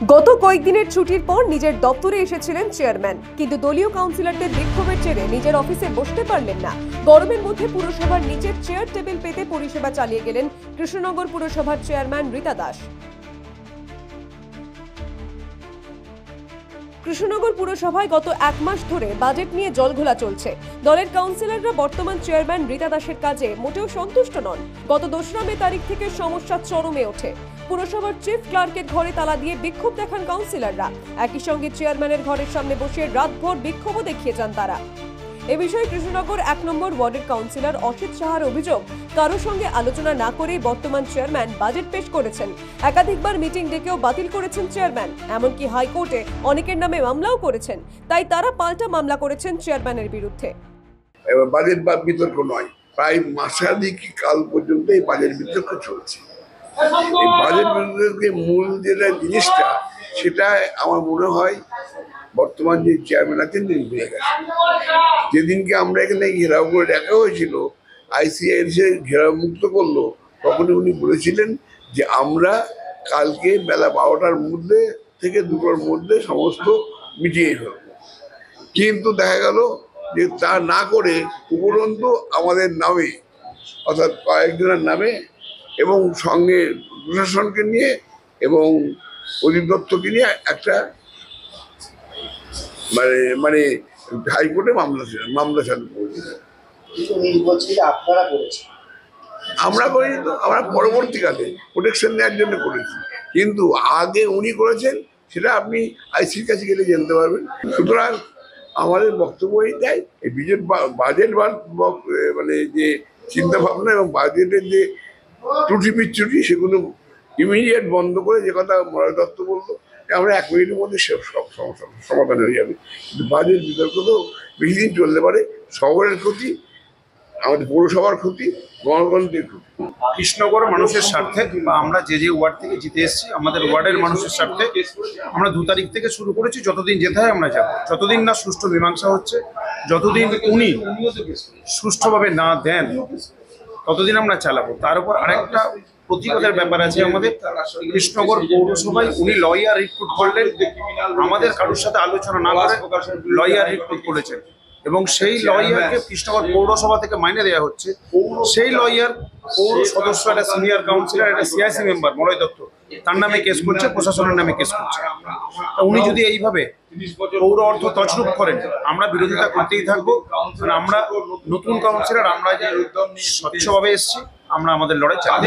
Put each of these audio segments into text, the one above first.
গত কয়েকদিনের ছুটির পর নিজের দপ্তরে এসেছিলেন চেয়ারম্যান, কিন্তু দলীয় কাউন্সিলরদের বিক্ষোভের জেরে নিজের অফিসে বসতে পারলেন না। গরমের মধ্যে পুরসভার নিচের চেয়ার টেবিল পেতে পরিষেবা চালিয়ে গেলেন কৃষ্ণনগর পুরসভার চেয়ারম্যান রীতা দাস। কৃষ্ণনগর পুরসভায় গত এক মাস ধরে বাজেট নিয়ে জলঘোলা চলছে। দলের কাউন্সিলররা বর্তমান চেয়ারম্যান রীতা দাসের কাজে মোটেও সন্তুষ্ট নন। গত 2রা মে তারিখ থেকে সমস্যা চরমে ওঠে। পুরসভার চিফ ক্লার্কের ঘরে তালা দিয়ে বিক্ষোভ দেখান কাউন্সিলররা। একই সঙ্গে চেয়ারম্যানের ঘরের সামনে বসে রাতভর বিক্ষোভও দেখিয়ে যান তারা। এ বিষয়ে কৃষ্ণনগর 1 নম্বর ওয়ার্ডের কাউন্সিলর অসিত সাহার অভিযোগ, কারোর সঙ্গে আলোচনা না করে বর্তমান চেয়ারম্যান বাজেট পেশ করেছেন। একাধিকবার মিটিং ডেকেও বাতিল করেছেন চেয়ারম্যান, এমনকি হাইকোর্টে অনেকের নামে মামলাও করেছেন। তাই তারা পাল্টা মামলা করেছেন চেয়ারম্যানের বিরুদ্ধে। বাজেট বিতর্ক নয়, প্রায় মাসাধিক কাল পর্যন্ত এই বাজেট বিতর্ক চলছে। এই বাজেট বিতর্কের মূল যেটা জিনিসটা, সেটা আমার মনে হয় বর্তমান যে চেয়ারম্যান আছেন তিনি ভুলে গেছেন। যেদিনকে আমরা এখানে ঘেরাও করে দেখা হয়েছিল, ICAI এসে ঘেরাও মুক্ত করলো, তখনই উনি বলেছিলেন যে আমরা কালকে বেলা 12টার মধ্যে থেকে 2টোর মধ্যে সমস্ত মিটিয়ে ফেলবো। কিন্তু দেখা গেল যে তা না করে উপরন্তু আমাদের নামে, অর্থাৎ কয়েকজনের নামে এবং সঙ্গে প্রশাসনকে নিয়ে এবং অধিদপ্তরকে নিয়ে একটা মানে হাইকোর্টে মামলা চালু করেছিল। আমরা করিনি তো, আমরা পরবর্তীকালে প্রোটেকশন নেওয়ার জন্য করেছি, কিন্তু আগে উনি করেছেন, সেটা আপনি ICAIর কাছে গেলে জানতে পারবেন। সুতরাং আমাদের বক্তব্য এইটাই, এই বাজেট মানে যে চিন্তা ভাবনা এবং বাজেটের যে ত্রুটি বিচ্যুটি, সেগুলো ইমিডিয়েট বন্ধ করে, যে কথা মলয় দত্ত বললো, আমরা 1 মিনিটের মধ্যে সব সমস্যা সমাধান হয়ে যাবে। কিন্তু বাজেট বিতর্ক তো বেশি দিন চলতে পারে, শহরের ক্ষতি, আমাদের পৌরসভার ক্ষতি, গণতন্ত্রের ক্ষতি। কৃষ্ণনগর মানুষের স্বার্থে বা আমরা যে ওয়ার্ড থেকে জিতে এসেছি, আমাদের ওয়ার্ডের মানুষের স্বার্থে আমরা 2 তারিখ থেকে শুরু করেছি। যতদিন যেতে হয় আমরা যাব, যতদিন না সুষ্ঠু মীমাংসা হচ্ছে, যতদিন উনি সুষ্ঠুভাবে না দেন, ততদিন আমরা চালাবো। তার উপর আরেকটা প্রতিবাদের ব্যাপার আছে আমাদের। কৃষ্ণনগর পৌরসভায় উনি লয়ার রিক্রুট করলেন, আমাদের কারোর সাথে আলোচনা না করে লয়ার রিক্রুট করেছেন, এবং সেই লয়ারকে কৃষ্ণনগর পৌরসভা থেকে মাইনে দেওয়া হচ্ছে। সেই লয়ার পৌর সদস্য, একটা সিনিয়র কাউন্সিলর, একটা CIC মেম্বার মলয় দত্ত, তার নামে কেস করছে, প্রশাসনের নামে কেস করছে। উনি যদি এইভাবে পৌর অর্থ তছরূপ করেন, আমরা বিরোধিতা করতেই থাকবো। কারণ আমরা নতুন কাউন্সিলর, আমরা যে স্বচ্ছভাবে এসেছি, আমরা আমাদের লড়াই চালাবো।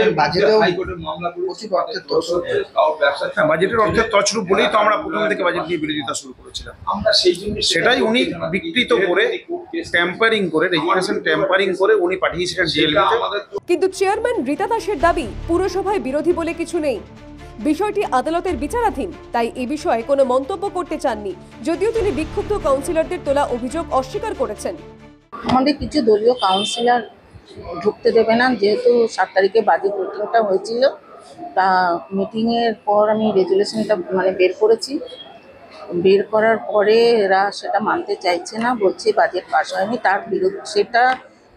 বাজেটের অর্থের তছরূপ বলেই তো আমরা প্রথম থেকে বাজেট নিয়ে বিরোধিতা শুরু করেছিলাম। সেটাই উনি বিকৃত করে, ট্যাম্পারিং করে, রেজিস্ট্রেশন ট্যাম্পারিং করে উনি পাঠিয়েছিলেন DLP-তে। কিন্তু চেয়ারম্যান রীতা দাসের দাবি, পুরসভায় বিরোধী বলে কিছু নেই, বিষয়টি আদালতের বিচারাধীন। তাই এ বিষয়ে কোনো মন্তব্য করতে চাননি, যদিও তিনি বিক্ষুব্ধ কাউন্সিলরদের তোলা অভিযোগ অস্বীকার করেছেন। আমাদের কিছু দলীয় কাউন্সিলর ঢুকতে দেবে না, যেহেতু 7 তারিখে বাজেট মিটিংটা হয়েছিল। তা মিটিংয়ের পর আমি রেজুলেশনটা বের করেছি। বের করার পরে এরা সেটা মানতে চাইছে না, বলছে বাজেট পাস হয়নি। তার বিরুদ্ধে সেটা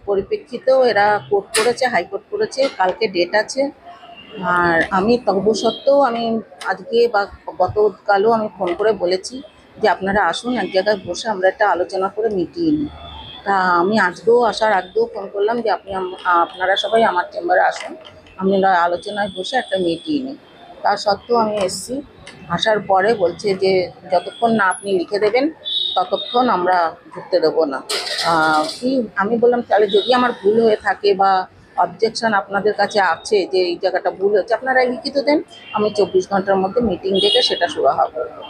পরিপ্রেক্ষিতেও এরা কোর্ট করেছে, হাইকোর্ট করেছে, কালকে ডেট আছে। আর আমি তবসত্ত্বেও আমি আজকে বা গতকালও আমি ফোন করে বলেছি যে আপনারা আসুন, এক জায়গায় বসে আমরা একটা আলোচনা করে মিটিয়ে নিই। তা আমি আসার আগেও ফোন করলাম যে আপনারা সবাই আমার চেম্বারে আসুন, আমরা আলোচনায় বসে একটা মিটিয়ে নিই। তা সত্ত্বেও আমি এসেছি। আসার পরে বলছে যে যতক্ষণ না আপনি লিখে দেবেন ততক্ষণ আমরা ঢুকতে দেবো না। আমি বললাম তাহলে যদি আমার ভুল হয়ে থাকে বা অবজেকশন আপনাদের কাছে আছে যে এই জায়গাটা ভুল হচ্ছে, আপনারা লিখিত দেন, আমি 24 ঘন্টার মধ্যে মিটিং ডেকে সেটা সুরাহা করবো।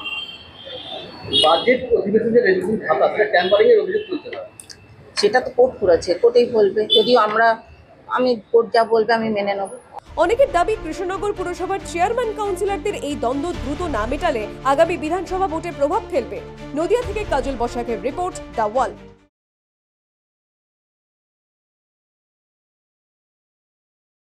সেটা তো কোর্ট করেছে, কোর্টেই বলবে। যদিও আমি কোর্ট যা বলবে আমি মেনে নেব। অনেকের দাবি, কৃষ্ণনগর পুরসভার চেয়ারম্যান কাউন্সিলরদের এই দ্বন্দ্ব দ্রুত না মেটালে আগামী বিধানসভা ভোটে প্রভাব ফেলবে। নদিয়া থেকে কাজল বসাকের রিপোর্ট, দ্য ওয়াল।